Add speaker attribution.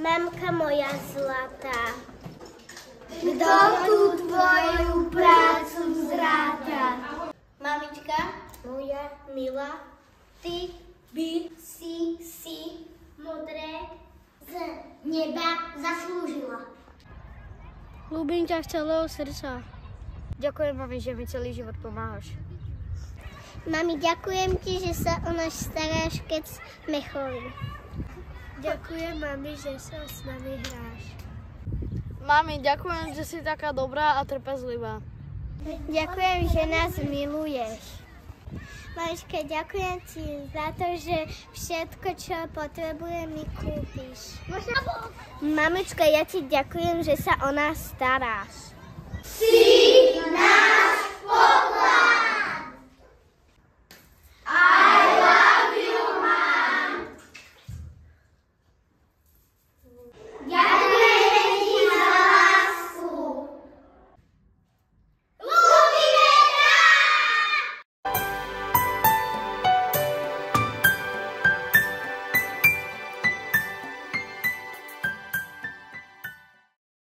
Speaker 1: Mamka moja zlatá, kto tú tvoju prácu zráta? Mamička moja milá, ty by si modré z neba zaslúžila.
Speaker 2: Ľúbim ťa z celého srdca. Ďakujem, mami, že mi celý život pomáhaš.
Speaker 1: Mami, ďakujem ti, že sa o nás staráš, keď sme chorí.
Speaker 2: Ďakujem, mami, že sa s nami hráš. Mami, ďakujem, že si taká dobrá a trpezlivá.
Speaker 1: Ďakujem, že nás miluješ. Mamička, ďakujem ti za to, že všetko, čo potrebujem, mi kúpiš. Mamička, ja ti ďakujem, že sa o nás staráš.
Speaker 3: Si náš